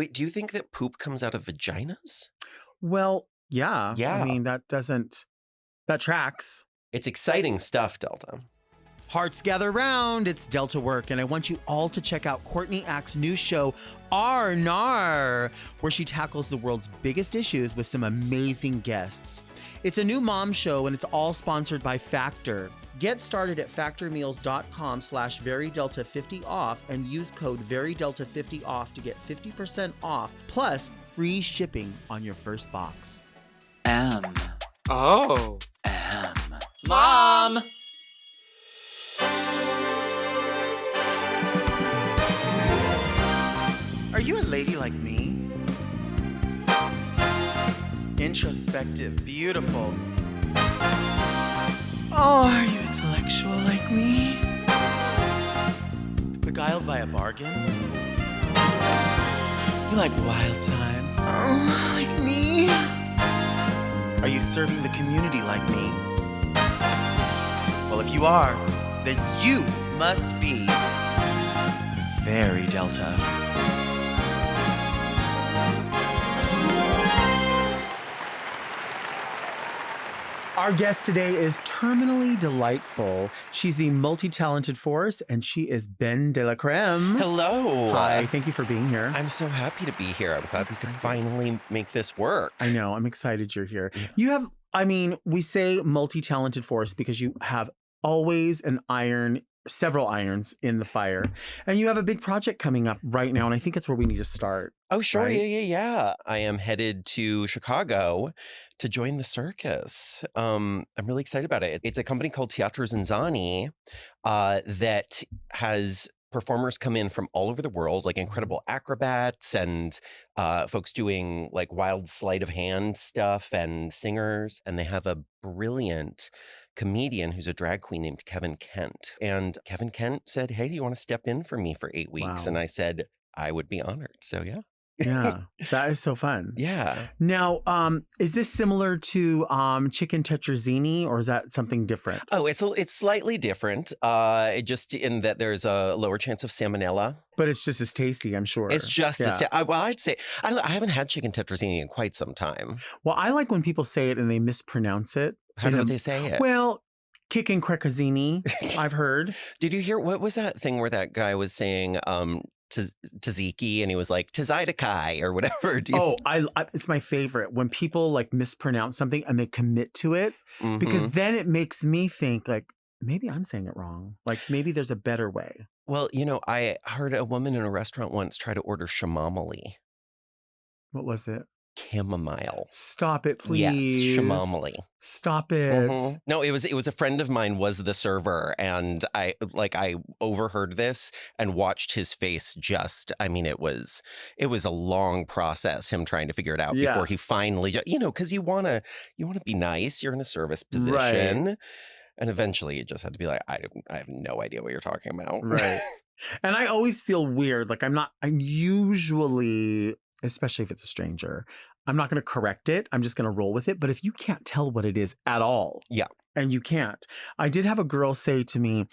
Wait, do you think that poop comes out of vaginas? Well, yeah. I Yeah. mean, that tracks. It's exciting stuff, Delta. Hearts gather round, it's Delta Work, and I want you all to check out Courtney Act's new show, R&R, where she tackles the world's biggest issues with some amazing guests. It's a new mom show, and it's all sponsored by Factor. Get started at factormeals.com/verydelta50off and use code verydelta50off to get 50% off, plus free shipping on your first box. Oh. Mom! Are you a lady like me? Introspective, beautiful. Oh, are you intellectual like me? Beguiled by a bargain? You like wild times? Oh, like me? Are you serving the community like me? Well, if you are, then you must be very Delta. Our guest today is terminally delightful. She's the multi-talented force, and she is BenDeLaCreme. Hello. Hi, thank you for being here. I'm so happy to be here. I'm glad we could finally make this work. I know, I'm excited you're here. Yeah. You have, we say multi-talented force because you have always several irons in the fire. And you have a big project coming up right now, and I think it's where we need to start. Oh, sure. Right? Yeah. I am headed to Chicago to join the circus. I'm really excited about it. It's a company called Teatro Zinzani that has performers come in from all over the world, like incredible acrobats and folks doing like wild sleight of hand stuff and singers. And they have a brilliant comedian who's a drag queen named Kevin Kent. And Kevin Kent said, "Hey, do you want to step in for me for 8 weeks?" Wow. And I said, I would be honored. So yeah. Yeah, that is so fun. Yeah. Now, is this similar to chicken tetrazzini, or is that something different? Oh, it's slightly different. Just in that there's a lower chance of salmonella. But it's just as tasty, I'm sure. It's just as well, I'd say I haven't had chicken tetrazzini in quite some time. Well, I like when people say it and they mispronounce it. How do they say it? Well, kicking crekazzini, I've heard. Did you hear what was that thing where that guy was saying tzatziki and he was like tzaidakai or whatever? I it's my favorite when people like mispronounce something and they commit to it, because then it makes me think like maybe I'm saying it wrong. Like maybe there's a better way. Well, I heard a woman in a restaurant once try to order chamomile. What was it? Chamomile. Stop it, please. Yes, chamomile. Stop it. No, it was a friend of mine was the server, and I overheard this and watched his face. It was a long process, him trying to figure it out before he finally, because you want to be nice. You're in a service position. Right. And eventually you just had to be like, I have no idea what you're talking about. Right. And I always feel weird. Like I'm usually, especially if it's a stranger, I'm not going to correct it. I'm just going to roll with it. But if you can't tell what it is at all. Yeah. And you can't. I did have a girl say to me,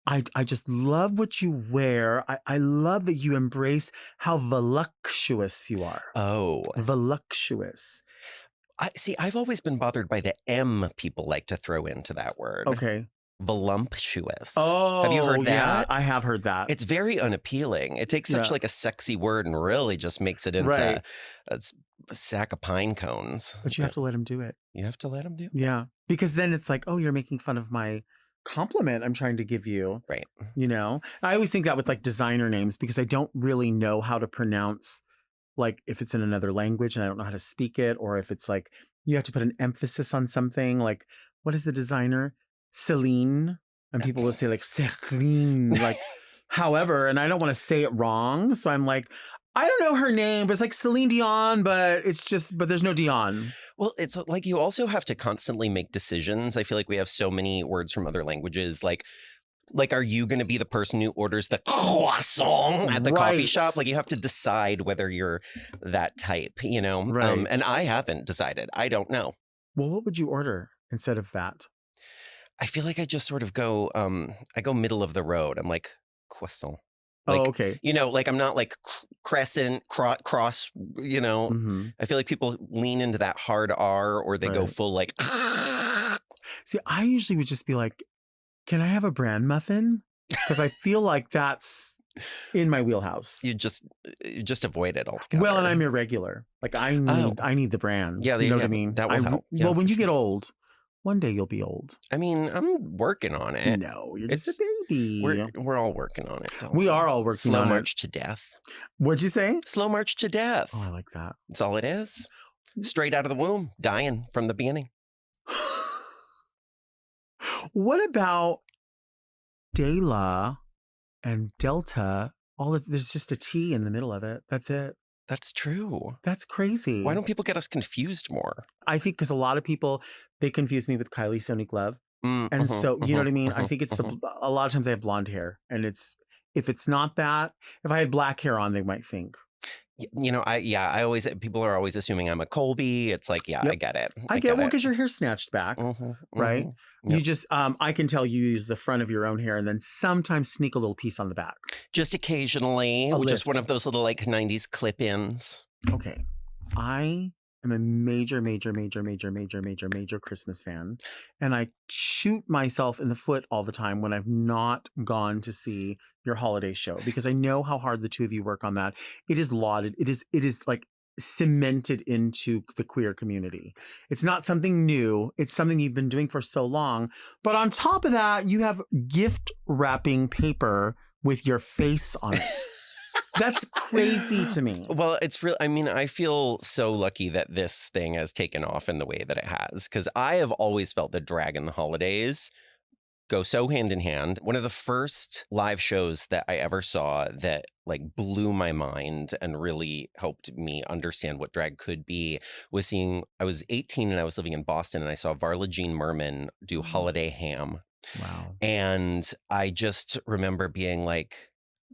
I just love what you wear. I love that you embrace how voluptuous you are. Oh. Voluptuous. I've always been bothered by the M people like to throw into that word. Okay. Voluptuous. Oh, have you heard that? Yeah, I have heard that. It's very unappealing. It takes such like a sexy word and really just makes it into a sack of pine cones. But you have to let him do it. You have to let him do it. Yeah. Because then it's like, oh, you're making fun of my compliment I'm trying to give you. Right. I always think that with like designer names because I don't really know how to pronounce, like if it's in another language and I don't know how to speak it, or if it's like you have to put an emphasis on something. Like, what is the designer? Celine. And people will say like Celine, like however, and I don't want to say it wrong. So I'm like, I don't know her name, but it's like Celine Dion, but there's no Dion. Well, it's like you also have to constantly make decisions. I feel like we have so many words from other languages. Like, are you going to be the person who orders the croissant at the coffee shop? Like, you have to decide whether you're that type, Right. And I haven't decided. I don't know. Well, what would you order instead of that? I feel like I just sort of go, I go middle of the road. I'm like, croissant. Like, okay. you know, like I'm not like crescent, cross, you know. Hmm. I feel like people lean into that hard R or they go Right. full like, See, I usually would just be like, can I have a bran muffin? Because I feel like that's in my wheelhouse. you just avoid it altogether. Well, and I'm irregular. Like I need the bran. Yeah, you know what I yeah, mean? that will help. Yeah, well, when for you sure. get old, one day you'll be old. I mean, I'm working on it. No, you're just a baby. We're all working on it. We are all working Slow on march to death. What'd you say? Slow march to death. Oh, I like that. That's all it is. Straight out of the womb, dying from the beginning. What about DeLa and Delta? There's just a T in the middle of it. That's it. That's true. That's crazy. Why don't people get us confused more? I think because a lot of people, they confuse me with Kylie Sonique Love. And so, you know what I mean? I think it's a lot of times I have blonde hair, and if it's not that, if I had black hair on, they might think. You know, I always, people are always assuming I'm a Colby. It's like, yeah, Yep. I get it. I get it. because your hair's snatched back, right? Yep. You just, I can tell you use the front of your own hair and then sometimes sneak a little piece on the back. Just occasionally, just one of those little like 90s clip-ins. Okay. I am a major Christmas fan. And I shoot myself in the foot all the time when I've not gone to see your holiday show, because I know how hard the two of you work on that. It is lauded. It is like cemented into the queer community. It's not something new. It's something you've been doing for so long. But on top of that, you have gift wrapping paper with your face on it. That's crazy to me. Well, it's real. I mean, I feel so lucky that this thing has taken off in the way that it has, because I have always felt that drag and the holidays go so hand in hand. One of the first live shows that I ever saw that like blew my mind and really helped me understand what drag could be was I was 18 and I was living in Boston, and I saw Varla Jean Merman do Holiday Ham. Wow. And I just remember being like,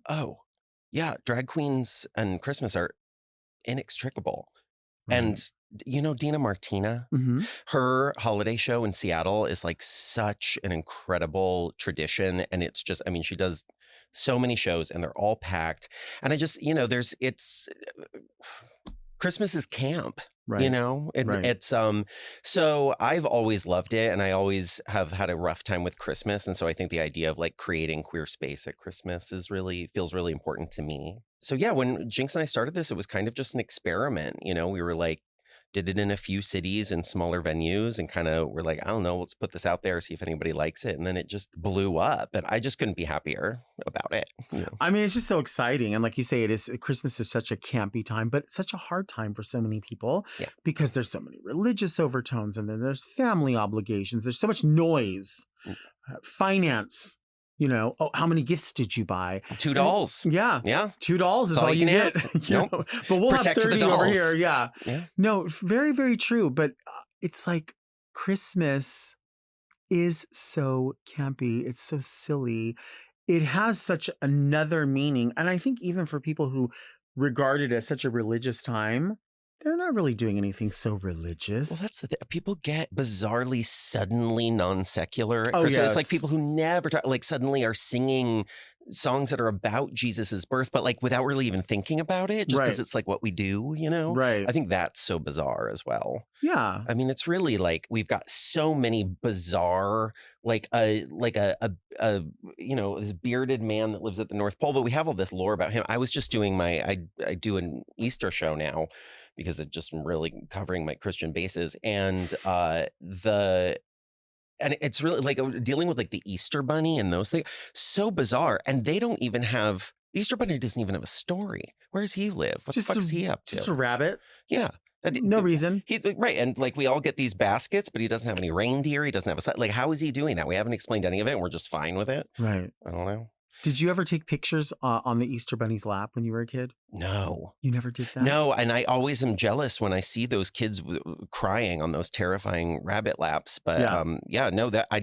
oh, yeah, drag queens and Christmas are inextricable. Right. And, you know, Dina Martina, her holiday show in Seattle is like such an incredible tradition. And it's just, I mean, she does so many shows and they're all packed. And I just, you know, Christmas is camp. Right. You know, it's so I've always loved it, and I always have had a rough time with Christmas. And so I think the idea of like creating queer space at Christmas feels really important to me. So yeah, when Jinkx and I started this, it was kind of just an experiment. You know, we were like, did it in a few cities and smaller venues, and kind of we're like, I don't know, let's put this out there, see if anybody likes it. And then it just blew up, and I just couldn't be happier about it. You know? I mean, it's just so exciting. And like you say, Christmas is such a campy time, but such a hard time for so many people because there's so many religious overtones, and then there's family obligations. There's so much noise, finance. You know, oh, how many gifts did you buy? $2. Yeah. $2 is all you get. Nope. But we'll Protect have 30 the over dolls. here. Yeah. No, very, very true. But it's like Christmas is so campy. It's so silly. It has such another meaning. And I think even for people who regard it as such a religious time, they're not really doing anything so religious. Well, that's the thing. People get bizarrely, suddenly non-secular at Oh, Christmas. yes. It's like people who never talk, like suddenly are singing songs that are about Jesus's birth, but like without really even thinking about it, just because it's like what we do, you know? Right. I think that's so bizarre as well. Yeah. I mean, it's really like we've got so many bizarre, like a you know, this bearded man that lives at the North Pole, but we have all this lore about him. I was just doing I do an Easter show now because it just really covering my Christian bases, and and it's really like dealing with like the Easter Bunny and those things. So bizarre. And they don't even have, the Easter Bunny doesn't even have a story. Where does he live? What the fuck is he up to? Just a rabbit. Yeah. No reason. He's right. And like we all get these baskets, but he doesn't have any reindeer. He doesn't have like, how is he doing that? We haven't explained any of it, and we're just fine with it. Right. I don't know. Did you ever take pictures on the Easter Bunny's lap when you were a kid? No. You never did that? No, and I always am jealous when I see those kids crying on those terrifying rabbit laps. But no, I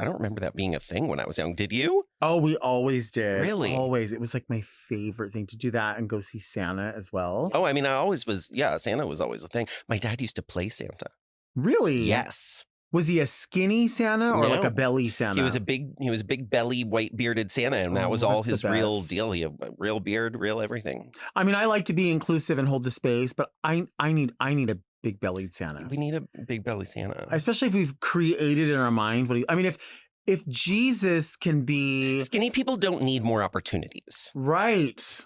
don't remember that being a thing when I was young. Did you? Oh, we always did. Really? Always. It was like my favorite thing to do that and go see Santa as well. Oh, I mean, I always was. Yeah, Santa was always a thing. My dad used to play Santa. Really? Yes. Was he a skinny Santa or like No. a belly Santa? He was a big belly, white bearded Santa, and that was all that's the his real best. deal. He had a real beard, real everything. I mean, I like to be inclusive and hold the space, but I need a big bellied Santa. We need a big belly Santa. Especially if we've created in our mind what if Jesus can be Skinny people don't need more opportunities. right.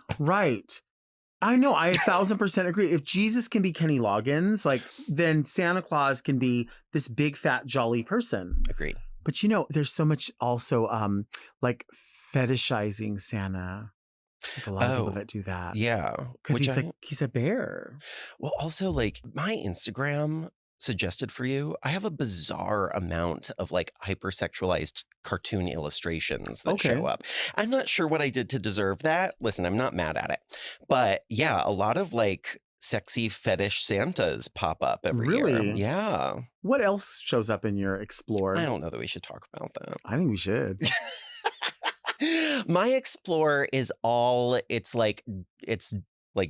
I know, I 1,000% agree. If Jesus can be Kenny Loggins, like then Santa Claus can be this big fat jolly person. Agreed. But there's so much also like fetishizing Santa. There's a lot of people that do that. Yeah. Because he's a bear. Well, also like my Instagram suggested for you, I have a bizarre amount of like hypersexualized cartoon illustrations that show up. I'm not sure what I did to deserve that. Listen, I'm not mad at it. But yeah, a lot of like sexy fetish Santas pop up every year. Really? Yeah. What else shows up in your Explore? I don't know that we should talk about that. I think we should. My Explore is it's like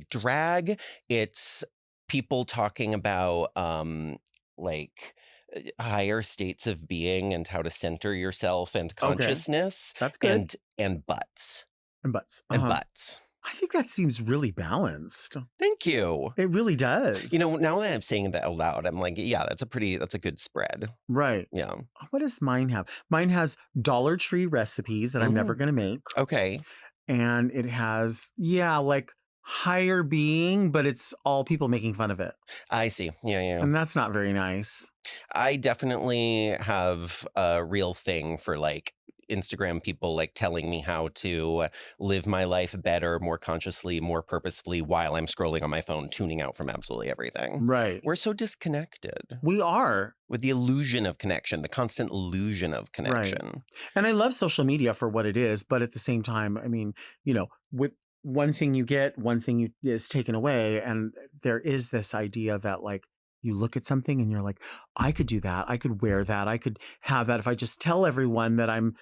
drag. It's people talking about like higher states of being and how to center yourself and consciousness. That's good. And butts. And butts. And butts. I think that seems really balanced. Thank you. It really does. Now that I'm saying that out loud, I'm like, yeah, that's a good spread. Right. Yeah. What does mine have? Mine has Dollar Tree recipes that I'm never going to make. Okay. And it has, like higher being, but it's all people making fun of it. I see. Yeah. And that's not very nice. I definitely have a real thing for like Instagram people like telling me how to live my life better, more consciously, more purposefully while I'm scrolling on my phone, tuning out from absolutely everything. Right. We're so disconnected. We are. With the illusion of connection, the constant illusion of connection. Right. And I love social media for what it is, but at the same time, I mean, with one thing you get, one thing is taken away. And there is this idea that like, you look at something and you're like, I could do that. I could wear that. I could have that. If I just tell everyone that I'm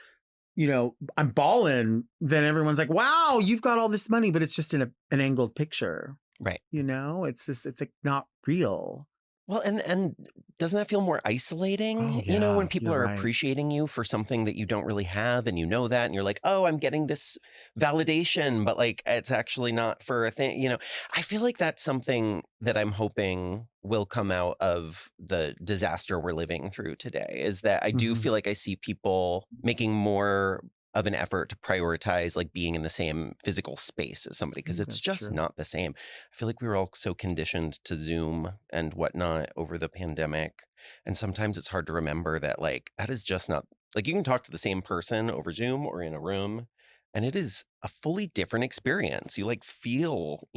balling, then everyone's like, wow, you've got all this money, but it's just in an angled picture. Right. It's like not real. Well, and doesn't that feel more isolating? Oh, yeah, When people are right. appreciating you for something that you don't really have and you know that and you're like, oh, I'm getting this validation, but like it's actually not for a thing. I feel like that's something that I'm hoping will come out of the disaster we're living through today, is that I do feel like I see people making more of an effort to prioritize like being in the same physical space as somebody, because it's just true. not the same. I feel like we were all so conditioned to Zoom and whatnot over the pandemic. And sometimes it's hard to remember that like that is just not like you can talk to the same person over Zoom or in a room and it is a fully different experience. You like feel,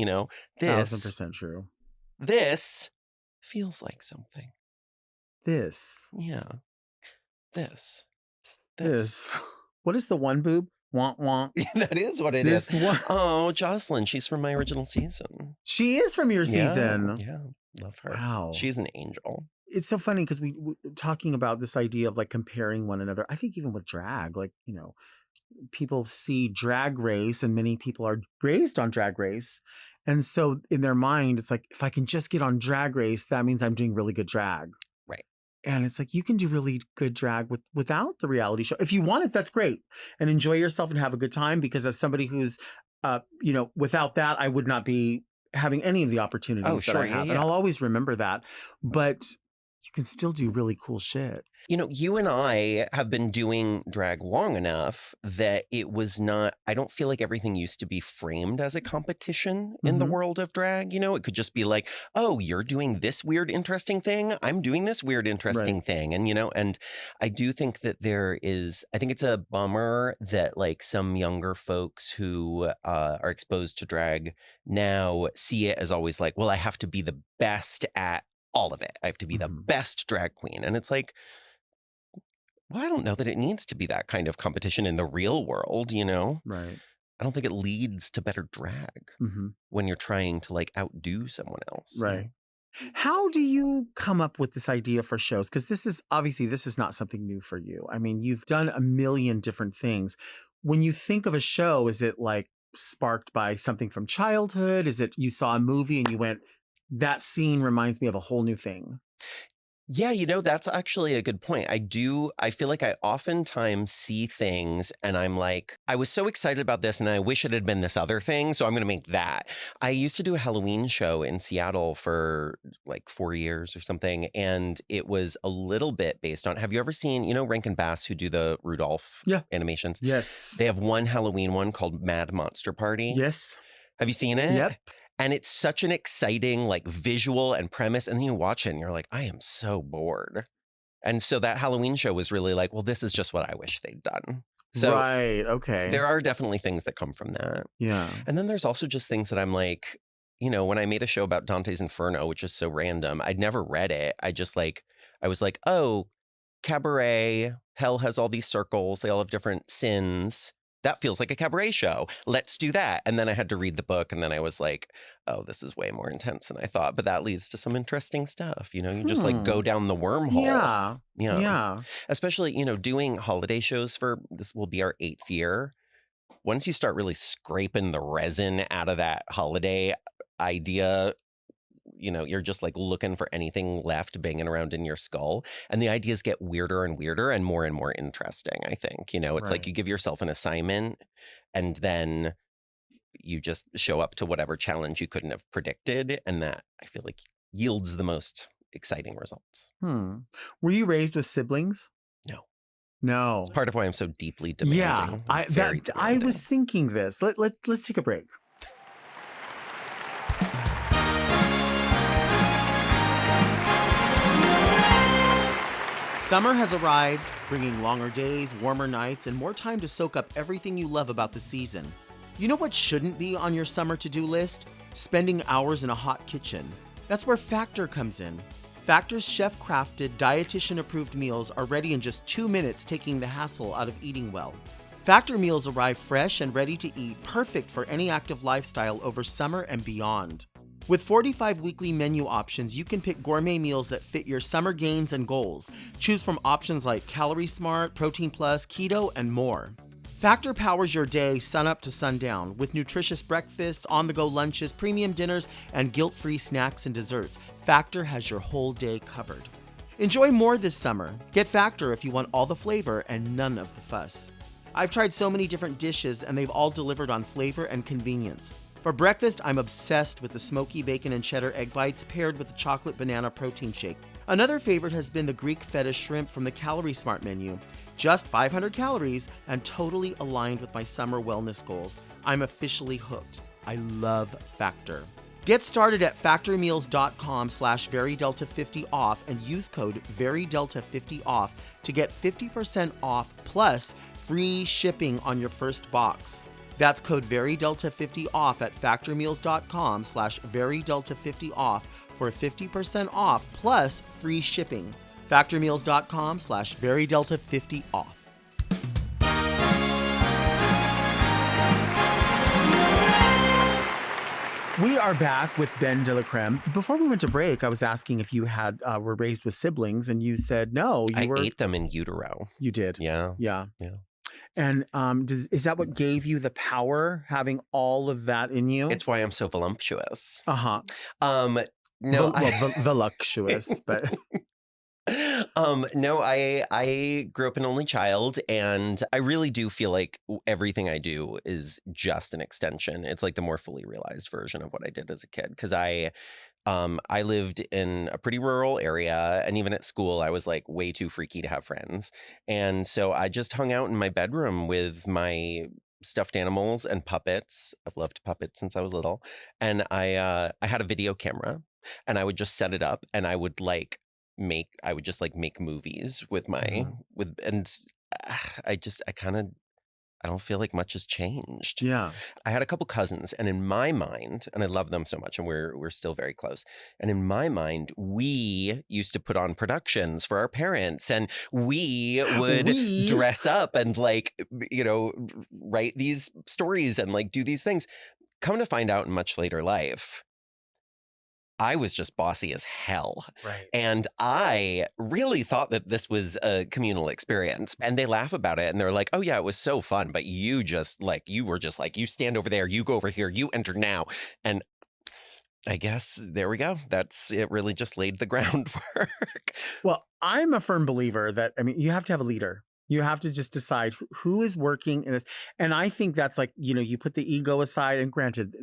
this 1,000% true. This feels like something. This. Yeah. This. What is the one boob? Wonk, wonk. That is what it is. This one. Oh, Jocelyn. She's from my original season. She is from your season. Yeah. Love her. Wow. She's an angel. It's so funny because we talking about this idea of like comparing one another. I think even with drag, like, people see Drag Race and many people are raised on Drag Race. And so in their mind, it's like, if I can just get on Drag Race, that means I'm doing really good drag. Right. And it's like, you can do really good drag without the reality show. If you want it, that's great. And enjoy yourself and have a good time. Because as somebody who's, without that, I would not be having any of the opportunities that I have. Yeah. And I'll always remember that. But you can still do really cool shit. You and I have been doing drag long enough that I don't feel like everything used to be framed as a competition in the world of drag. It could just be like, oh, you're doing this weird, interesting thing. I'm doing this weird, interesting thing. And, and I do think that I think it's a bummer that like some younger folks who are exposed to drag now see it as always like, well, I have to be the best at all of it. I have to be the best drag queen. And it's like, well, I don't know that it needs to be that kind of competition in the real world, Right. I don't think it leads to better drag when you're trying to like outdo someone else. Right. How do you come up with this idea for shows? Because this is not something new for you. I mean, you've done a million different things. When you think of a show, is it like sparked by something from childhood? Is it you saw a movie and you went, that scene reminds me of a whole new thing? Yeah, that's actually a good point. I feel like I oftentimes see things and I'm like, I was so excited about this and I wish it had been this other thing, so I'm going to make that. I used to do a Halloween show in Seattle for like 4 years or something, and it was a little bit based on, have you ever seen, Rankin Bass who do the Rudolph Yeah. animations? Yes. They have one Halloween one called Mad Monster Party. Yes. Have you seen it? Yep. And it's such an exciting like visual and premise. And then you watch it and you're like, I am so bored. And so that Halloween show was really like, well, this is just what I wish they'd done. So right. Okay. there are definitely things that come from that. Yeah. And then there's also just things that I'm like, when I made a show about Dante's Inferno, which is so random, I'd never read it. I was like, oh, cabaret, hell has all these circles. They all have different sins. That feels like a cabaret show. Let's do that. And then I had to read the book. And then I was like, oh, this is way more intense than I thought. But that leads to some interesting stuff. You just like go down the wormhole. Yeah. Yeah. Yeah. Especially, doing holiday shows this will be our 8th year. Once you start really scraping the resin out of that holiday idea, you're just like looking for anything left banging around in your skull. And the ideas get weirder and weirder and more interesting, I think. It's like you give yourself an assignment and then you just show up to whatever challenge you couldn't have predicted. And that, I feel like, yields the most exciting results. Were you raised with siblings? No. It's part of why I'm so deeply demanding. Yeah. I was thinking this. Let's take a break. Summer has arrived, bringing longer days, warmer nights, and more time to soak up everything you love about the season. You know what shouldn't be on your summer to-do list? Spending hours in a hot kitchen. That's where Factor comes in. Factor's chef-crafted, dietitian-approved meals are ready in just 2 minutes, taking the hassle out of eating well. Factor meals arrive fresh and ready to eat, perfect for any active lifestyle over summer and beyond. With 45 weekly menu options, you can pick gourmet meals that fit your summer gains and goals. Choose from options like Calorie Smart, Protein Plus, Keto, and more. Factor powers your day sunup to sundown with nutritious breakfasts, on-the-go lunches, premium dinners, and guilt-free snacks and desserts. Factor has your whole day covered. Enjoy more this summer. Get Factor if you want all the flavor and none of the fuss. I've tried so many different dishes and they've all delivered on flavor and convenience. For breakfast, I'm obsessed with the smoky bacon and cheddar egg bites paired with the chocolate banana protein shake. Another favorite has been the Greek feta shrimp from the Calorie Smart menu. Just 500 calories and totally aligned with my summer wellness goals. I'm officially hooked. I love Factor. Get started at factormeals.com/verydelta50 off and use code verydelta50 off to get 50% off plus free shipping on your first box. That's code verydelta50 off at factormeals.com/verydelta50 off for 50% off plus free shipping. Factormeals.com/verydelta50 off. We are back with BenDeLaCreme. Before we went to break, I was asking if you were raised with siblings, and you said no. I ate them in utero. You did. Yeah. Yeah. And is that what gave you the power, having all of that in you? It's why I'm so voluptuous. Uh-huh. No, voluptuous, but no, I grew up an only child, and I really do feel like everything I do is just an extension. It's like the more fully realized version of what I did as a kid, because I lived in a pretty rural area, and even at school, I was like way too freaky to have friends. And so I just hung out in my bedroom with my stuffed animals and puppets. I've loved puppets since I was little. And I had a video camera, and I would just set it up, and I would just make movies with I don't feel like much has changed. yeah. I had a couple cousins, and in my mind, and I love them so much, and we're still very close. And in my mind, we used to put on productions for our parents, and we would dress up and write these stories and do these things. Come to find out in much later life, I was just bossy as hell. Right. And I really thought that this was a communal experience. And they laugh about it and they're like, oh yeah, it was so fun. But you just you stand over there, you go over here, you enter now. And I guess there we go. It really just laid the groundwork. Well, I'm a firm believer that, I mean, you have to have a leader. You have to just decide who is working in this. And I think that's like, you put the ego aside, and granted,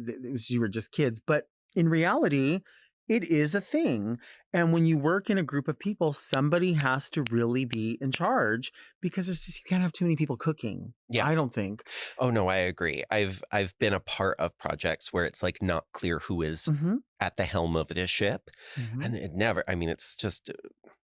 you were just kids, but in reality, it is a thing. And when you work in a group of people, somebody has to really be in charge, because you can't have too many people cooking. Yeah. I don't think. Oh no, I agree. I've been a part of projects where it's like not clear who is Mm-hmm. at the helm of the ship. Mm-hmm. And it's just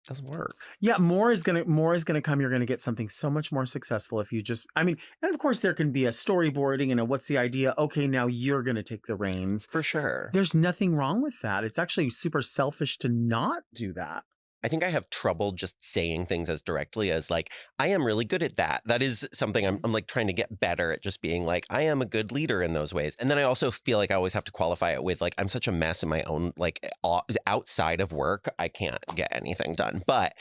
doesn't work. Yeah, more is gonna come. You're gonna get something so much more successful if you just, and of course there can be a storyboarding and what's the idea? Okay, now you're gonna take the reins. For sure. There's nothing wrong with that. It's actually super selfish to not do that. I think I have trouble just saying things as directly as like, I am really good at that. That is something I'm like trying to get better at, just being like, I am a good leader in those ways. And then I also feel like I always have to qualify it with like, I'm such a mess in my own, like outside of work, I can't get anything done. But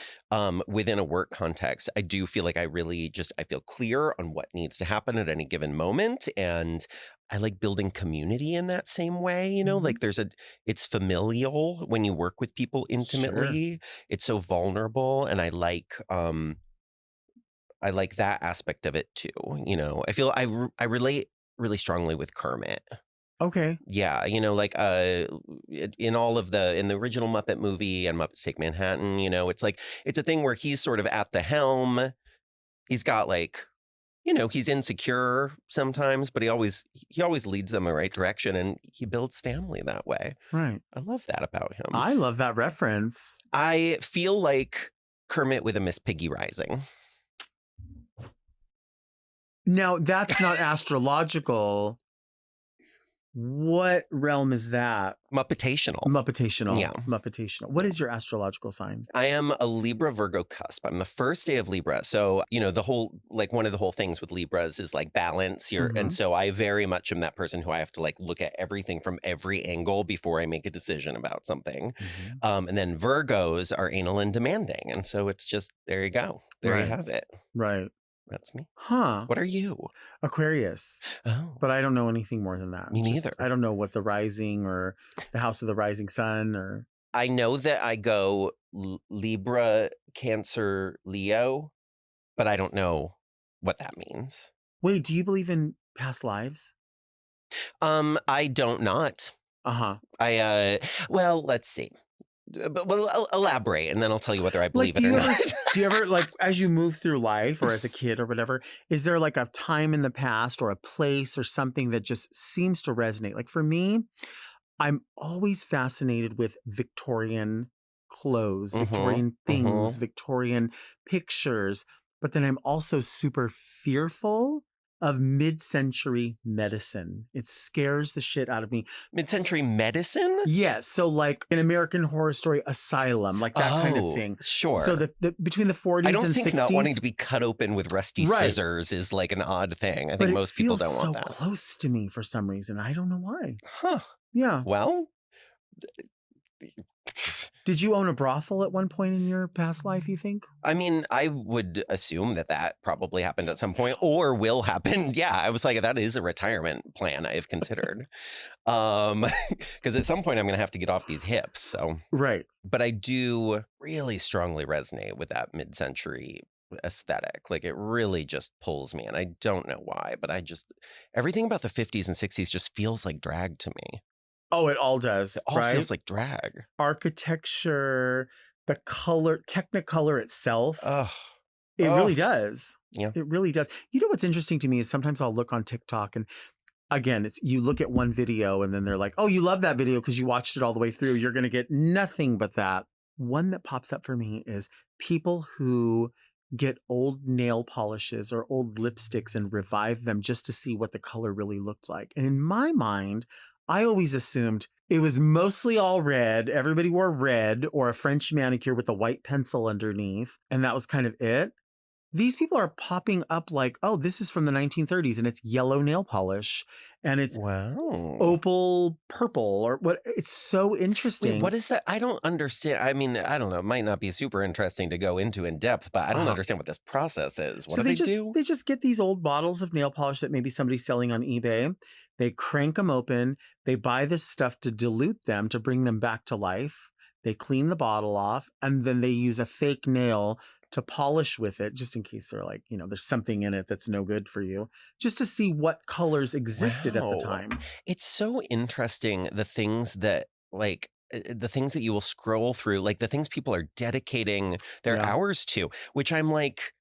within a work context, I do feel like I feel clear on what needs to happen at any given moment. And I like building community in that same way, Mhm. like it's familial when you work with people intimately. Sure. It's so vulnerable, and I like that aspect of it too. I feel I relate really strongly with Kermit. Okay. Yeah, like in the original Muppet movie and Muppets Take Manhattan, it's like it's a thing where he's sort of at the helm. He's got like, he's insecure sometimes, but he always leads them in the right direction, and he builds family that way. Right. I love that about him. I love that reference. I feel like Kermit with a Miss Piggy Rising. Now, that's not astrological. What realm is that? Muppetational. Muppetational. Yeah. Muppetational. What is your astrological sign? I am a Libra Virgo cusp. I'm the first day of Libra. So, the whole, like one of the whole things with Libras is like balance. And so I very much am that person who I have to like look at everything from every angle before I make a decision about something. And then Virgos are anal and demanding. And so it's just, there you go. There you have it. Right. That's me. Huh. What are you? Aquarius. Oh. But I don't know anything more than that. Me neither. I don't know what the rising or the house of the rising sun or. I know that I go Libra, Cancer, Leo, but I don't know what that means. Wait, do you believe in past lives? I don't not. Uh-huh. Well, let's see. But I'll elaborate, and then I'll tell you whether I believe it or not. Do you ever, like, as you move through life or as a kid or whatever, is there like a time in the past or a place or something that just seems to resonate? Like for me, I'm always fascinated with Victorian clothes, Victorian things, Victorian pictures. But then I'm also super fearful of mid-century medicine. It scares the shit out of me. Mid-century medicine? Yes. So like an American Horror Story asylum, like that kind of thing. Sure. So the between the 40s and 60s. I don't think not wanting to be cut open with rusty scissors is like an odd thing. I think most people don't want that. It feels so close to me for some reason. I don't know why. Huh. Yeah. Well. Did you own a brothel at one point in your past life, you think? I mean, I would assume that probably happened at some point or will happen. Yeah, I was like, that is a retirement plan I have considered. Because at some point I'm going to have to get off these hips. So right. But I do really strongly resonate with that mid-century aesthetic. Like it really just pulls me, and I don't know why, but everything about the 50s and 60s just feels like drag to me. Oh, it all does. It all feels like drag. Architecture, the color, Technicolor itself. Oh, it really does. Yeah. It really does. You know what's interesting to me is sometimes I'll look on TikTok, and again, you look at one video and then they're like, oh, you love that video because you watched it all the way through. You're going to get nothing but that. One that pops up for me is people who get old nail polishes or old lipsticks and revive them just to see what the color really looked like. And in my mind, I always assumed it was mostly all red. Everybody wore red or a French manicure with a white pencil underneath. And that was kind of it. These people are popping up like, oh, this is from the 1930s and it's yellow nail polish and it's opal purple or what. It's so interesting. Wait, what is that? I don't understand. I mean, I don't know. It might not be super interesting to go into in depth, but I don't understand what this process is. What do they do? They just get these old bottles of nail polish that maybe somebody's selling on eBay. They crank them open. They buy this stuff to dilute them, to bring them back to life. They clean the bottle off, and then they use a fake nail to polish with it, just in case they're like, there's something in it that's no good for you, just to see what colors existed at the Wow. time. It's so interesting, the things that the things that you will scroll through, like the things people are dedicating their Yeah. hours to, which I'm like,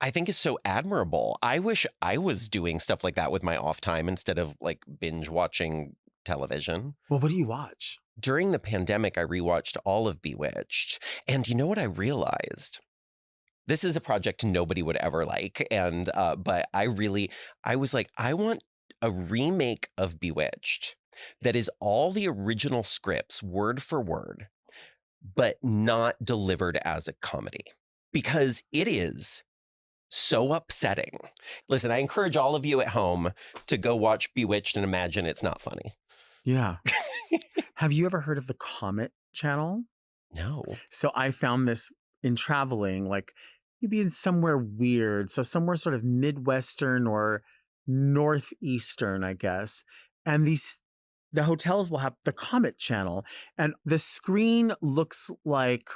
I think is so admirable. I wish I was doing stuff like that with my off time instead of like binge watching television. Well, what do you watch? During the pandemic, I rewatched all of Bewitched. And you know what I realized? This is a project nobody would ever like. And but I was like, I want a remake of Bewitched that is all the original scripts, word for word, but not delivered as a comedy. Because it is so upsetting. Listen, I encourage all of you at home to go watch Bewitched and imagine it's not funny. Yeah. Have you ever heard of the Comet channel? No. So I found this in traveling, like you'd be in somewhere weird. So somewhere sort of Midwestern or Northeastern, I guess. And the hotels will have the Comet channel, and the screen looks like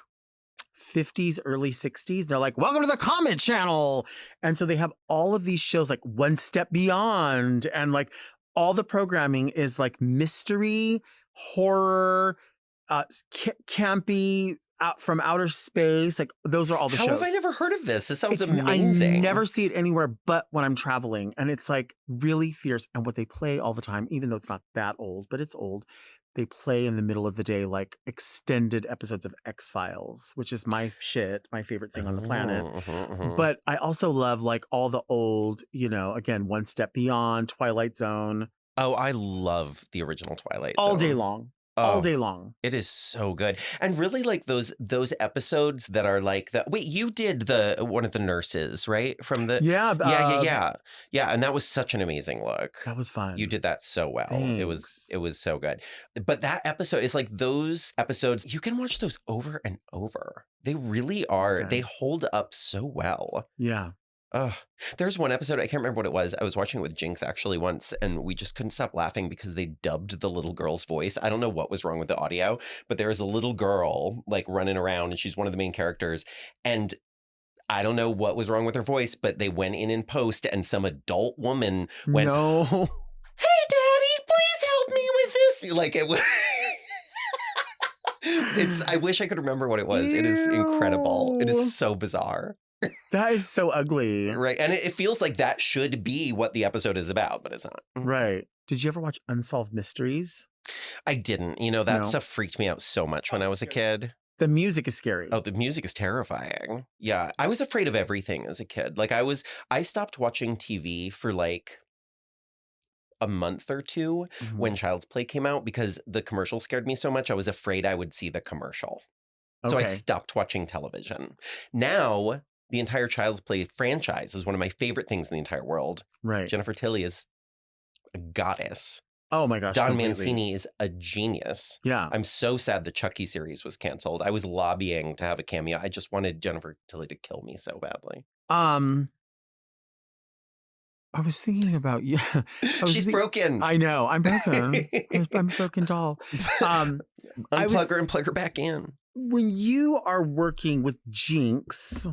50s, early 60s. They're like, welcome to the Comet channel. And so they have all of these shows like One Step Beyond, and like all the programming is like mystery, horror, campy, out from outer space. Like those are all the How shows. have I never heard of this? This sounds amazing. I never see it anywhere but when I'm traveling. And it's like really fierce. And what they play all the time, even though it's not that old, but it's old, they play in the middle of the day like extended episodes of X-Files, which is my shit, my favorite thing on the planet. But I also love like all the old, again, One Step Beyond, Twilight Zone. Oh, I love the original Twilight all Zone. day long. Oh, all day long. It is so good. And really like those episodes that are like wait, you did one of the nurses, right? From the Yeah, and that was such an amazing look. That was fun. You did that so well. Thanks. It was so good. But that episode is like those episodes, you can watch those over and over. They really are. Okay. They hold up so well. Yeah. There's one episode, I can't remember what it was. I was watching it with Jinkx actually once, and we just couldn't stop laughing because they dubbed the little girl's voice. I don't know what was wrong with the audio, but there is a little girl like running around, and she's one of the main characters. And I don't know what was wrong with her voice, but they went in post, and some adult woman went, no. Hey, Daddy, please help me with this. Like it was. I wish I could remember what it was. Ew. It is incredible. It is so bizarre. That is so ugly. Right. And it feels like that should be what the episode is about, but it's not. Right. Did you ever watch Unsolved Mysteries? I didn't. That stuff freaked me out so much when I was a kid. The music is scary. Oh, the music is terrifying. Yeah. I was afraid of everything as a kid. Like I stopped watching TV for like a month or two when Child's Play came out because the commercial scared me so much. I was afraid I would see the commercial. So I stopped watching television. Now, the entire Child's Play franchise is one of my favorite things in the entire world. Right. Jennifer Tilly is a goddess. Oh my gosh. Don completely. Mancini is a genius. Yeah. I'm so sad the Chucky series was canceled. I was lobbying to have a cameo. I just wanted Jennifer Tilly to kill me so badly. I was thinking about She's broken. I know. I'm broken. I'm a broken doll. Unplug her and plug her back in. When you are working with Jinkx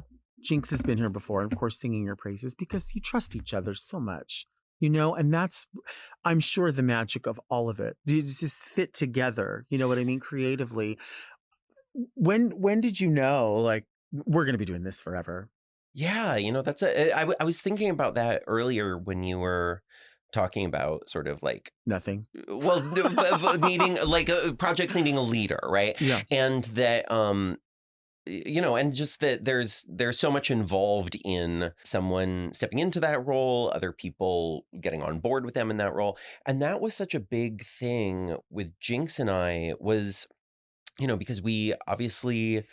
has been here before, and of course singing your praises because you trust each other so much, and that's, I'm sure, the magic of all of it. You just fit together, you know what I mean, creatively. When did you know, like, we're going to be doing this forever? Yeah, that's I was thinking about that earlier when you were talking about sort of like nothing. Well, but needing like projects needing a leader, right? Yeah, and that and just that there's so much involved in someone stepping into that role, other people getting on board with them in that role, and that was such a big thing with Jinkx and I was, because we obviously.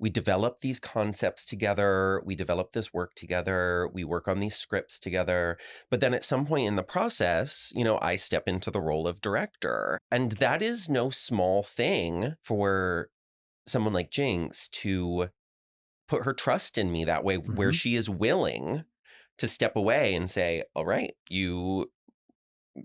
We develop these concepts together. We develop this work together. We work on these scripts together. But then at some point in the process, I step into the role of director. And that is no small thing for someone like Jinkx to put her trust in me that way, where she is willing to step away and say, all right, you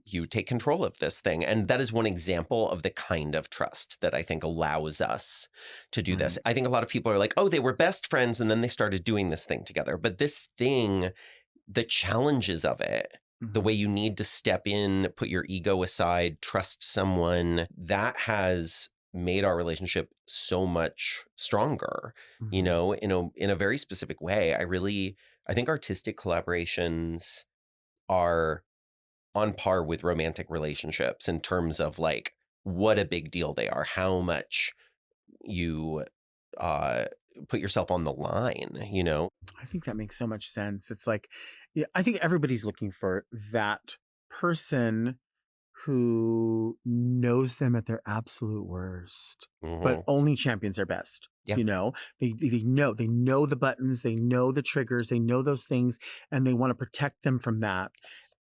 you take control of this thing. And that is one example of the kind of trust that I think allows us to do this. I think a lot of people are like, oh, they were best friends and then they started doing this thing together. But this thing, the challenges of it, the way you need to step in, put your ego aside, trust someone, that has made our relationship so much stronger, you know, in a very specific way. I think artistic collaborations are on par with romantic relationships in terms of like what a big deal they are, how much you put yourself on the line, you know? I think that makes so much sense. It's like, yeah, I think everybody's looking for that person who knows them at their absolute worst, but only champions their best. Yeah. You know, they know the buttons, they know the triggers, they know those things, and they want to protect them from that.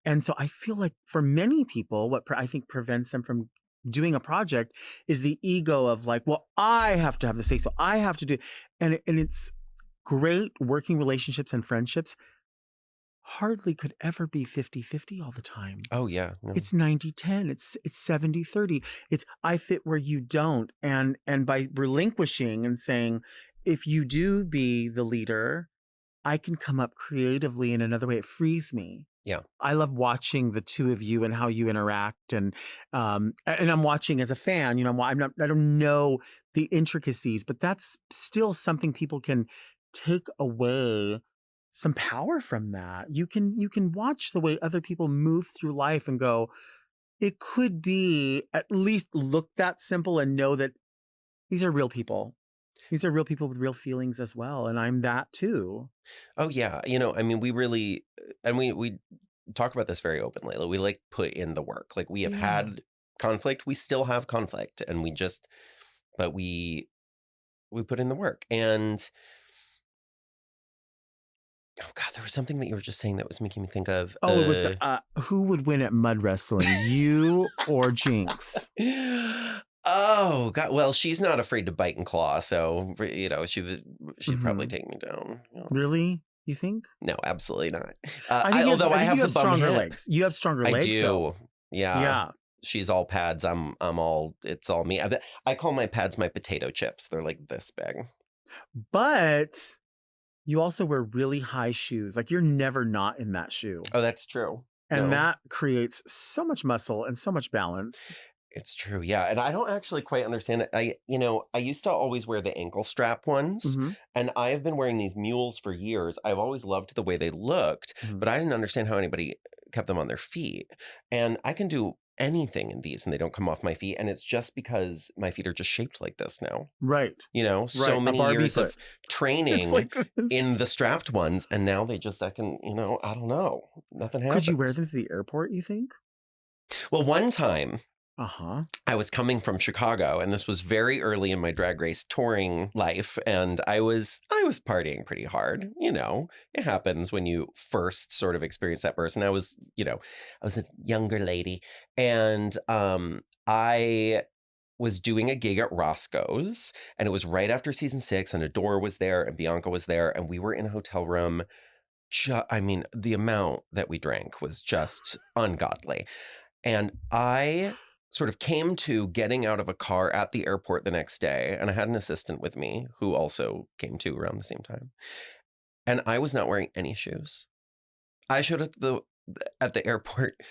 And so I feel like for many people, what I think prevents them from doing a project is the ego of like, well, I have to have the say, so I have to do, and it's great working relationships and friendships hardly could ever be 50-50 all the time. Oh, yeah. No. It's 90-10. It's 70-30. It's I fit where you don't. And by relinquishing and saying, if you do be the leader, I can come up creatively in another way. It frees me. Yeah. I love watching the two of you and how you interact. And I'm watching as a fan, you know, I don't know the intricacies, but that's still something people can take away some power from that. You can watch the way other people move through life and go, it could be at least look that simple and know that these are real people. These are real people with real feelings as well. And I'm that too. Oh, yeah. You know, I mean, we really, and we talk about this very openly. Like, we like put in the work. Like we have had conflict. We still have conflict and but we put in the work. And oh God, there was something that you were just saying that was making me think of. Oh, it was who would win at mud wrestling, you or Jinkx? Oh God, well, she's not afraid to bite and claw, so you know she'd probably take me down. You know. Really? You think? No, absolutely not. Although I have the stronger legs. You have stronger legs. I do. Though. Yeah. Yeah. She's all pads. I'm all. It's all me. I call my pads my potato chips. They're like this big. But you also wear really high shoes. Like you're never not in that shoe. Oh, that's true. And that creates so much muscle and so much balance. It's true. Yeah. And I don't actually quite understand it. I used to always wear the ankle strap ones, and I have been wearing these mules for years. I've always loved the way they looked, but I didn't understand how anybody kept them on their feet. And I can do anything in these and they don't come off my feet. And it's just because my feet are just shaped like this now. Right. You know, so many years of training in the strapped ones. And now I don't know. Nothing happens. Could you wear them to the airport, you think? Well, one time Uh-huh. I was coming from Chicago, and this was very early in my Drag Race touring life, and I was partying pretty hard. You know, it happens when you first sort of experience that burst. And I was a younger lady, and I was doing a gig at Roscoe's, and it was right after season 6, and Adore was there, and Bianca was there, and we were in a hotel room. I mean, the amount that we drank was just ungodly. And I sort of came to getting out of a car at the airport the next day, and I had an assistant with me who also came to around the same time. And I was not wearing any shoes. I showed up at the airport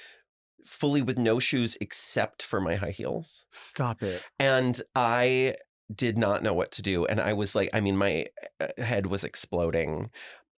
fully with no shoes except for my high heels. Stop it. And I did not know what to do. And I was like, I mean, my head was exploding.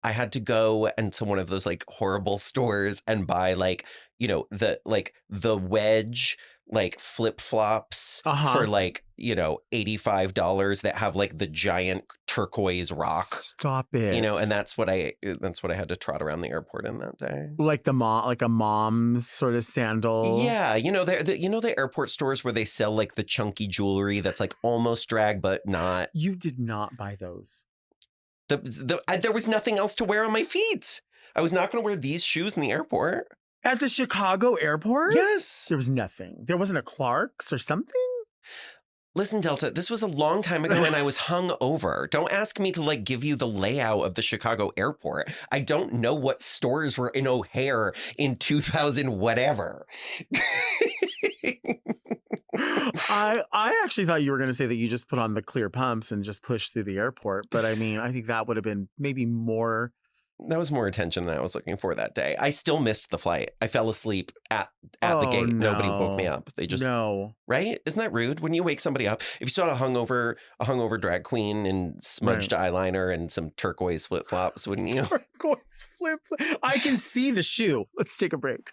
I had to go into one of those like horrible stores and buy like, you know, the wedge like flip-flops for like, you know, $85 that have like the giant turquoise rock. Stop it. You know, and that's what I had to trot around the airport in that day. Like like a mom's sort of sandal. Yeah, you know, the airport stores where they sell like the chunky jewelry that's like almost drag but not. You did not buy those. There was nothing else to wear on my feet. I was not going to wear these shoes in the airport. At the Chicago airport? Yes. There was nothing. There wasn't a Clark's or something? Listen, Delta, this was a long time ago and I was hung over. Don't ask me to like give you the layout of the Chicago airport. I don't know what stores were in O'Hare in 2000 whatever. I actually thought you were going to say that you just put on the clear pumps and just pushed through the airport. But I mean, I think that would have been maybe more. That was more attention than I was looking for that day. I still missed the flight. I fell asleep at the gate. No. Nobody woke me up. They just right? Isn't that rude? When you wake somebody up, if you saw a hungover drag queen in smudged eyeliner and some turquoise flip flops, wouldn't you? Turquoise flip. I can see the shoe. Let's take a break.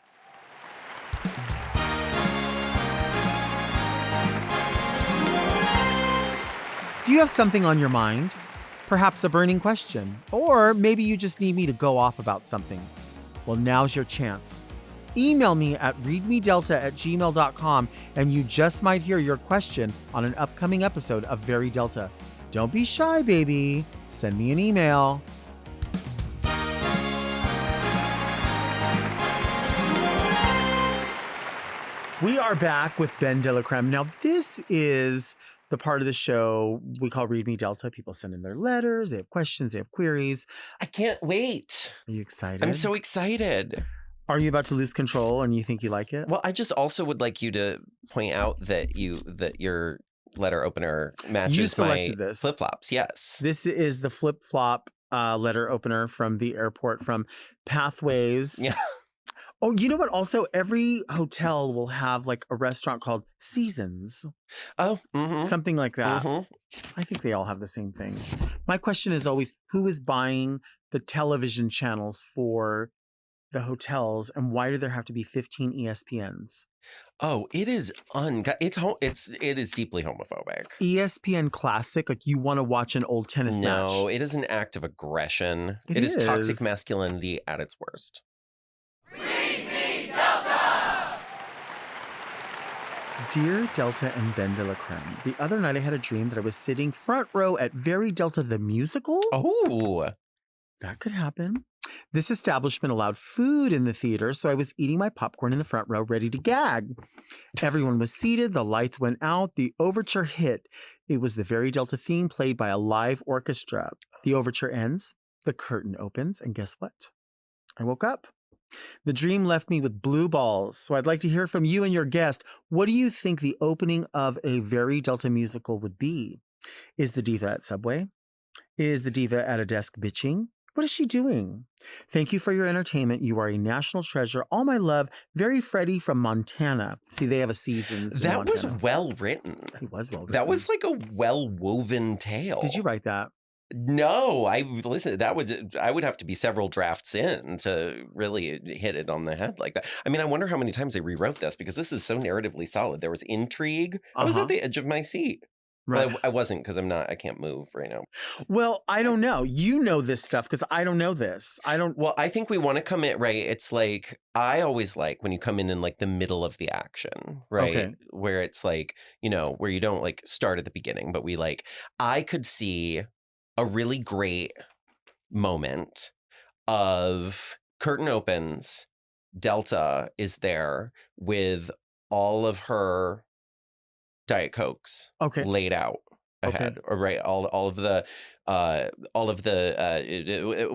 Do you have something on your mind? Perhaps a burning question, or maybe you just need me to go off about something. Well, now's your chance. Email me at readmedelta@gmail.com and you just might hear your question on an upcoming episode of Very Delta. Don't be shy, baby. Send me an email. We are back with BenDeLaCreme. Now, this is the part of the show we call Read Me Delta. People send in their letters, they have questions, they have queries. I can't wait. Are you excited? I'm so excited. Are you about to lose control and you think you like it? Well, I just also would like you to point out that your letter opener matches my flip-flops. Yes. This is the flip-flop letter opener from the airport from Pathways. Yeah. Oh, you know what? Also, every hotel will have like a restaurant called Seasons. Oh, something like that. Mm-hmm. I think they all have the same thing. My question is always, who is buying the television channels for the hotels, and why do there have to be 15 ESPNs? Oh, it is it is deeply homophobic. ESPN Classic, like you want to watch an old tennis match. No, it is an act of aggression. It is toxic masculinity at its worst. Dear Delta and BenDeLaCreme, the other night I had a dream that I was sitting front row at Very Delta the musical. Oh, that could happen. This establishment allowed food in the theater, so I was eating my popcorn in the front row, ready to gag. Everyone was seated, the lights went out, the overture hit. It was the Very Delta theme played by a live orchestra. The overture ends, the curtain opens, and guess what? I woke up. The dream left me with blue balls, so I'd like to hear from you and your guest. What do you think the opening of a Very Delta musical would be? Is the diva at Subway? Is the diva at a desk bitching? What is she doing? Thank you for your entertainment. You are a national treasure. All my love, Very Freddie from Montana. See, they have a Seasons. That was well written. It was well written. That was like a well-woven tale. Did you write that? No, I would have to be several drafts in to really hit it on the head like that. I mean, I wonder how many times they rewrote this because this is so narratively solid. There was intrigue. I was at the edge of my seat. Right. Well, I wasn't because I can't move right now. Well, I don't know. You know this stuff because I don't know this. Well, I think we want to come in, right? It's like, I always like when you come in like the middle of the action, right? Okay. Where it's like, where you don't like start at the beginning, but I could see a really great moment of curtain opens, Delta is there with all of her Diet Cokes laid out ahead, or right, all of the what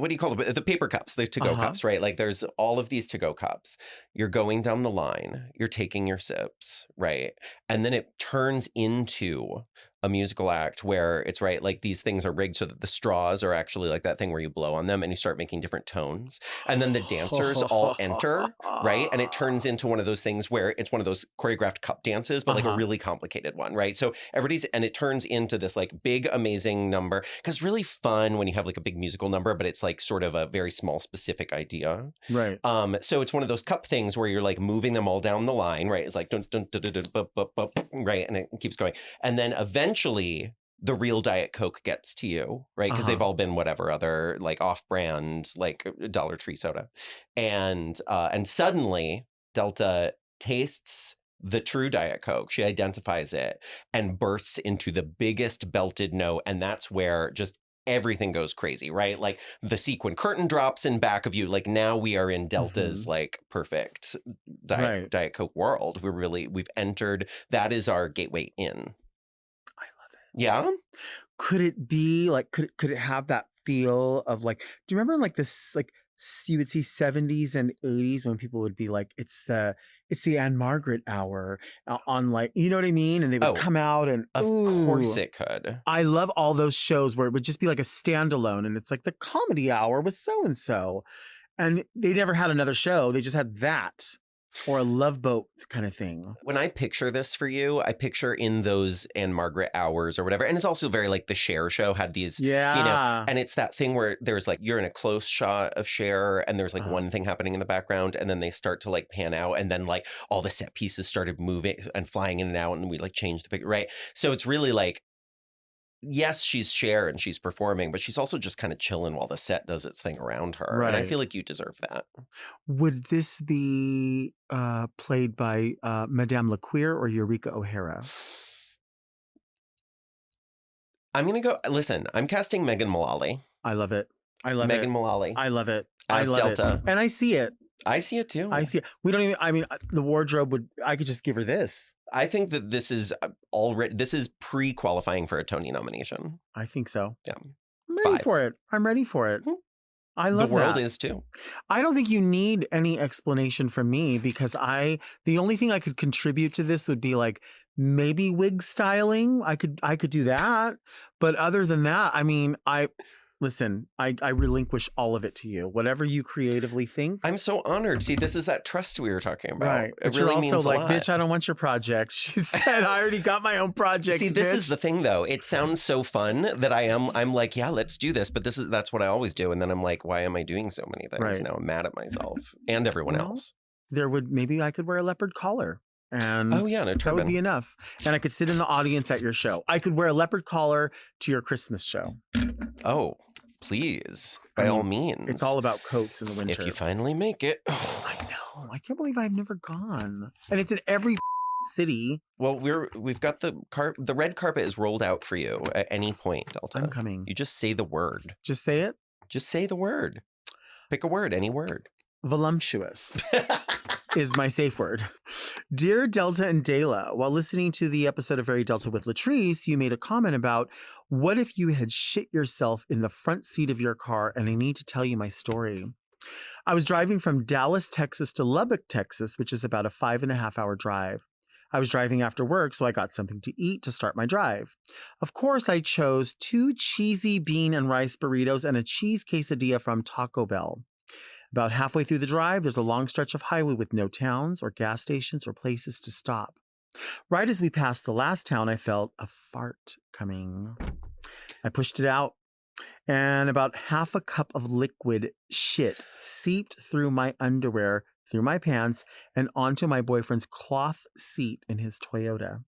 do you call them? The paper cups, the to-go cups, right? Like there's all of these to-go cups. You're going down the line, you're taking your sips, right? And then it turns into a musical act where it's right, like these things are rigged so that the straws are actually like that thing where you blow on them and you start making different tones. And then the dancers all enter, right? And it turns into one of those things where it's one of those choreographed cup dances, but like a really complicated one, right? So and it turns into this like big, amazing number. Because it's really fun when you have like a big musical number, but it's like sort of a very small, specific idea. Right. So it's one of those cup things where you're like moving them all down the line, right? It's like, dun, dun, dun, dun, dun, bup, bup, bup, right? And it keeps going. And then eventually the real Diet Coke gets to you, right? Because they've all been whatever other like off-brand like Dollar Tree soda, and suddenly Delta tastes the true Diet Coke. She identifies it and bursts into the biggest belted note, and that's where just everything goes crazy, right? Like the sequin curtain drops in back of you. Like now we are in Delta's like perfect Diet Coke world. We've entered. That is our gateway in. Yeah. Could it be like, could it have that feel of like, do you remember in like this, like you would see 70s and 80s when people would be like, it's the Anne Margaret hour on like, you know what I mean? And they would come out and of course it could. I love all those shows where it would just be like a standalone and it's like the comedy hour with so-and-so. And they never had another show. They just had that. Or a Love Boat kind of thing. When I picture this for you, I picture in those Anne Margaret hours or whatever. And it's also very like the Cher show had these, you know, and it's that thing where there's like, you're in a close shot of Cher and there's like one thing happening in the background and then they start to like pan out and then like all the set pieces started moving and flying in and out and we like changed the picture, right? So it's really like, yes, she's Cher and she's performing, but she's also just kind of chilling while the set does its thing around her. Right. And I feel like you deserve that. Would this be played by Madame LaQueer or Eureka O'Hara? I'm going to go, listen, I'm casting Megan Mullally. I love it. I love Megan it. Mullally. I love it. As I love Delta. It. And I see it. I see it too. I see it. We don't even, I mean, the wardrobe would, I could just give her this. I think that this is already, this is pre-qualifying for a Tony nomination. I think so. Yeah. I'm ready 5. for it. I'm ready for it. I love the world that. is too. I don't think you need any explanation from me because the only thing I could contribute to this would be like maybe wig styling. I could do that. But other than that, I mean, Listen, I relinquish all of it to you. Whatever you creatively think. I'm so honored. See, this is that trust we were talking about. Right. It But really you're means also a like, lot. bitch, I don't want your project. She said, I already got my own project. See, this bitch. is the thing though. It sounds so fun that I'm like, yeah, let's do this. But that's what I always do. And then I'm like, why am I doing so many things? Right. Now I'm mad at myself and everyone Well, else. Maybe I could wear a leopard collar. And Oh yeah, no that turban. would be enough. And I could sit in the audience at your show. I could wear a leopard collar to your Christmas show. Oh, please. By all means. It's all about coats in the winter. If you finally make it. I know. I can't believe I've never gone. And it's in every city. Well, we've got the red carpet is rolled out for you at any point, Delta. I'm coming. You just say the word. Just say it. Just say the word. Pick a word, any word. Voluptuous is my safe word. Dear Delta and DeLa, while listening to the episode of Very Delta with Latrice, you made a comment about what if you had shit yourself in the front seat of your car, and I need to tell you my story. I was driving from Dallas, Texas to Lubbock, Texas, which is about a 5.5-hour drive. I was driving after work, so I got something to eat to start my drive. Of course, I chose 2 cheesy bean and rice burritos and a cheese quesadilla from Taco Bell. About halfway through the drive, there's a long stretch of highway with no towns or gas stations or places to stop. Right as we passed the last town, I felt a fart coming. I pushed it out, and about half a cup of liquid shit seeped through my underwear, through my pants, and onto my boyfriend's cloth seat in his Toyota.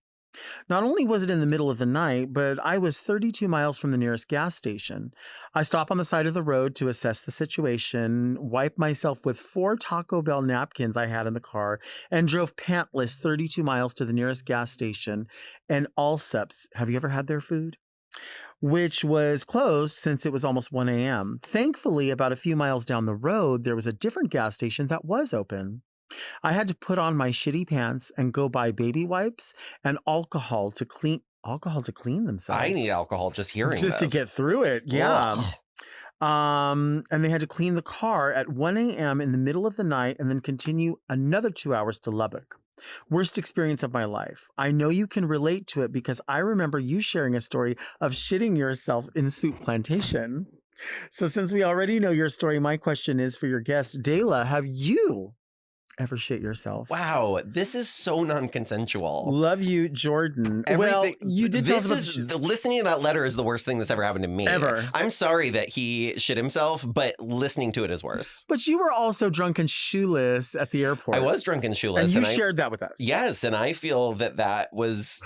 Not only was it in the middle of the night, but I was 32 miles from the nearest gas station. I stopped on the side of the road to assess the situation, wiped myself with 4 Taco Bell napkins I had in the car, and drove pantless 32 miles to the nearest gas station. And Allsup's, have you ever had their food? Which was closed since it was almost 1 a.m. Thankfully, about a few miles down the road, there was a different gas station that was open. I had to put on my shitty pants and go buy baby wipes and alcohol to clean themselves. I need alcohol just hearing just this. to get through it. Yeah. Ugh. And they had to clean the car at 1 a.m. in the middle of the night and then continue another 2 hours to Lubbock. Worst experience of my life. I know you can relate to it because I remember you sharing a story of shitting yourself in Souplantation. So since we already know your story, my question is for your guest, DeLa, have you ever shit yourself? Wow, this is so non-consensual. Love you, Jordan. Well, you did tell us listening to that letter is the worst thing that's ever happened to me. Ever. I'm sorry that he shit himself, but listening to it is worse. But you were also drunk and shoeless at the airport. I was drunk and shoeless. And you shared that with us. Yes, and I feel that was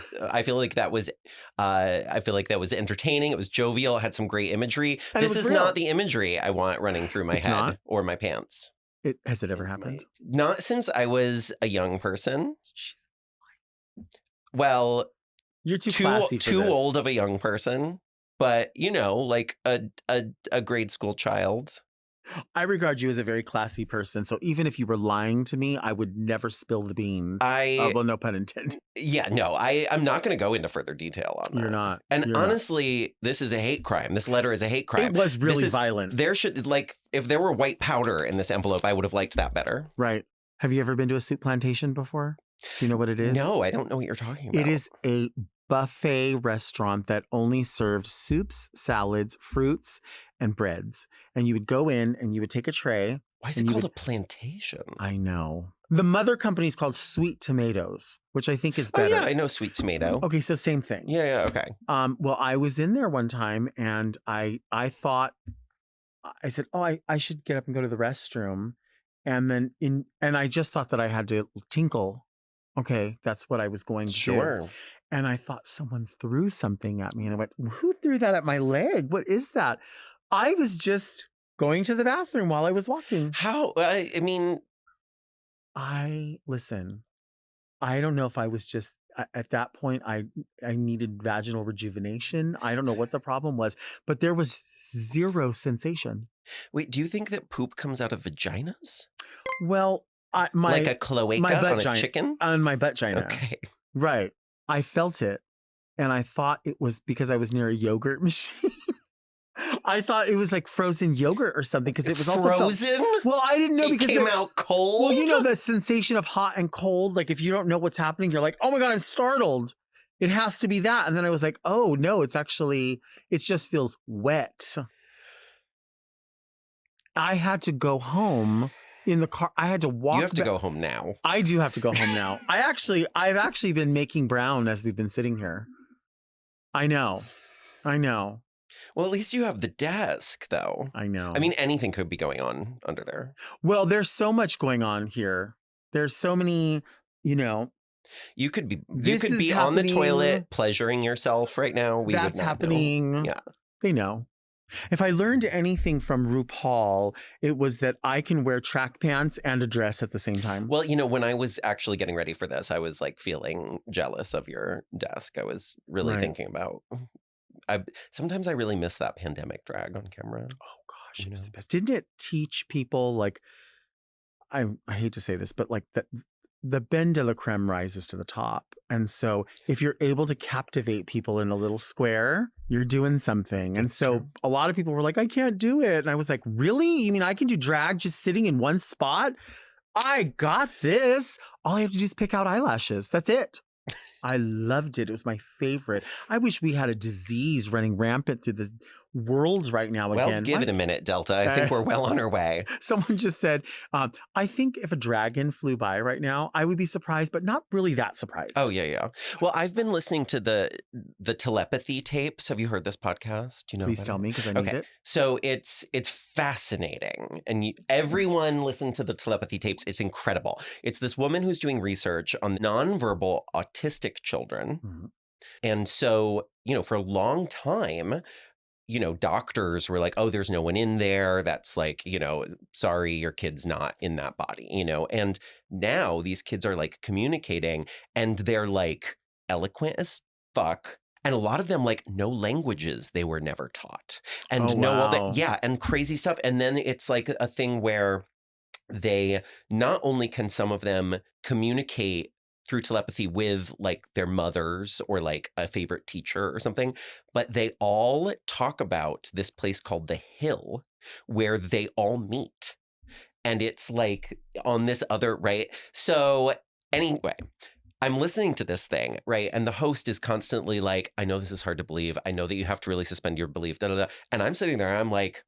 entertaining. It was jovial. It had some great imagery. And this it was is real. not the imagery I want running through my It's head not? or my pants. Has it ever happened? Not since I was a young person. Well, you're too classy for too this. old of a young person, but like a grade school child. I regard you as a very classy person. So even if you were lying to me, I would never spill the beans. Well, no pun intended. Yeah, no, I'm not going to go into further detail on that. You're not. And You're honestly, this is a hate crime. This letter is a hate crime. It was really violent. There should, like, if there were white powder in this envelope, I would have liked that better. Right. Have you ever been to a Souplantation before? Do you know what it is? No, I don't know what you're talking about. It is a buffet restaurant that only served soups, salads, fruits, and breads. And you would go in and you would take a tray. Why is it called a plantation? I know. The mother company is called Sweet Tomatoes, which I think is better. Oh, yeah, I know Sweet Tomato. Okay, so same thing. Yeah, okay. Well, I was in there one time and I thought, I said, oh, I should get up and go to the restroom. And I just thought that I had to tinkle. Okay, that's what I was going to do. Sure. And I thought someone threw something at me. And I went, who threw that at my leg? What is that? I was just going to the bathroom while I was walking. How? I mean... Listen, I don't know if I was just, at that point, I needed vaginal rejuvenation. I don't know what the problem was, but there was zero sensation. Wait, do you think that poop comes out of vaginas? Well, like a cloaca on a chicken? On my vagina. Okay. Right. I felt it. And I thought it was because I was near a yogurt machine. I thought it was like frozen yogurt or something because it was also frozen. Well, I didn't know because it came out cold. Well, you know the sensation of hot and cold. Like if you don't know what's happening, you're like, oh my God, I'm startled. It has to be that. And then I was like, oh no, it just feels wet. I had to go home in the car. I had to walk. You have to go home now. I do have to go home now. I've actually been making brown as we've been sitting here. I know. Well, at least you have the desk, though. I know. I mean, anything could be going on under there. Well, there's so much going on here. There's so many, You could be on the toilet pleasuring yourself right now. That's happening. Know. Yeah. They know. If I learned anything from RuPaul, it was that I can wear track pants and a dress at the same time. Well, when I was actually getting ready for this, I was like feeling jealous of your desk. I was really thinking about... sometimes I really miss that pandemic drag on camera. Oh gosh, it was the best. Didn't it teach people like I hate to say this, but like the BenDeLaCreme rises to the top. And so if you're able to captivate people in a little square, you're doing something. And so a lot of people were like, I can't do it. And I was like, really? You mean I can do drag just sitting in one spot? I got this. All I have to do is pick out eyelashes. That's it. I loved it. It was my favorite. I wish we had a disease running rampant through the world right now again. Well, give it a minute, Delta. I think we're well on our way. Someone just said, I think if a dragon flew by right now, I would be surprised, but not really that surprised. Oh, yeah. Well, I've been listening to the telepathy tapes. Have you heard this podcast? Please tell me because I need it. So it's fascinating. And everyone listen to the telepathy tapes. It's incredible. It's this woman who's doing research on nonverbal autistic children. Mm-hmm. And so, for a long time, doctors were like, oh, there's no one in there. That's like, sorry, your kid's not in that body, and now these kids are like communicating and they're like eloquent as fuck. And a lot of them like know languages they were never taught and know all that. Yeah. And crazy stuff. And then it's like a thing where they not only can some of them communicate through telepathy with like their mothers or like a favorite teacher or something, but they all talk about this place called the Hill where they all meet. And it's like on this other, right? So anyway, I'm listening to this thing, right? And the host is constantly like, I know this is hard to believe. I know that you have to really suspend your belief, da, da, da. And I'm sitting there, I'm like,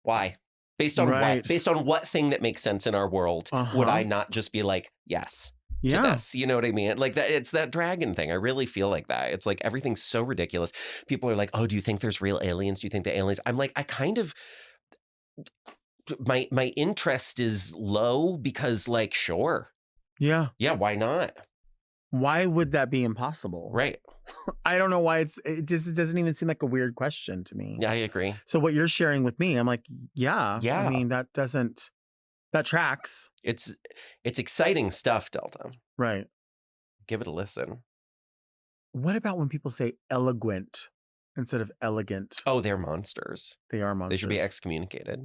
why? Based on what? Based on what thing that makes sense in our world would I not just be like, yes? To this, you know what I mean? Like that, it's that dragon thing. I really feel like that. It's like everything's so ridiculous. People are like, "Oh, do you think there's real aliens? Do you think the aliens?" I'm like, I kind of, my interest is low because, like, sure, yeah, why not? Why would that be impossible? Right. I don't know why it doesn't even seem like a weird question to me. Yeah, I agree. So what you're sharing with me, I'm like, yeah. I mean, that tracks. It's exciting stuff, Delta. Right. Give it a listen. What about when people say eloquent instead of elegant? Oh, they're monsters. They are monsters. They should be excommunicated.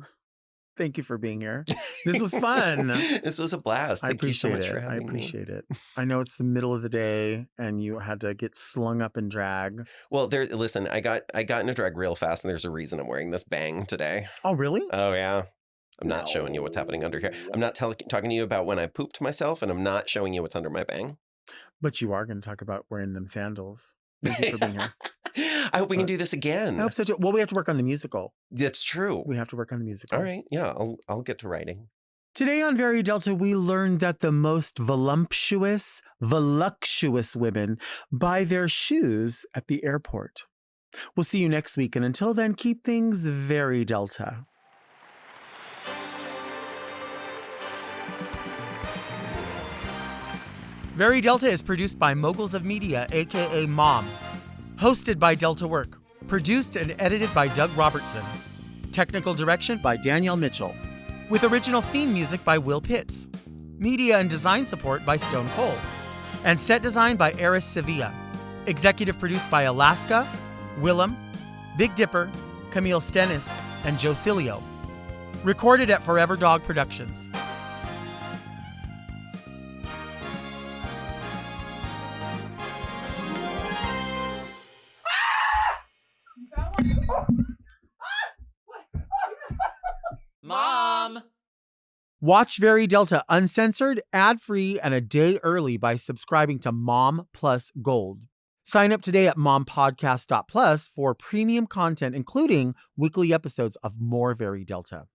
Thank you for being here. This was fun. This was a blast. Thank you so much for I having me. appreciate it. I know it's the middle of the day and you had to get slung up in drag. Well, listen, I got into drag real fast, and there's a reason I'm wearing this bang today. Oh, really? Oh, yeah. I'm not showing you what's happening under here. I'm not talking to you about when I pooped myself, and I'm not showing you what's under my bang. But you are going to talk about wearing them sandals. Thank you for being here. I hope we can do this again. I hope so too. Well, we have to work on the musical. That's true. We have to work on the musical. All right. Yeah, I'll get to writing. Today on Very Delta, we learned that the most voluptuous women buy their shoes at the airport. We'll see you next week, and until then, keep things very Delta. Very Delta is produced by Moguls of Media, aka Mom. Hosted by Delta Work. Produced and edited by Doug Robertson. Technical direction by Danielle Mitchell. With original theme music by Will Pitts. Media and design support by Stone Cold. And set design by Eris Sevilla. Executive produced by Alaska, Willem, Big Dipper, Camille Stennis, and Joe Cilio. Recorded at Forever Dog Productions. Mom! Watch Very Delta uncensored, ad-free, and a day early by subscribing to Mom Plus Gold. Sign up today at mompodcast.plus for premium content, including weekly episodes of more Very Delta.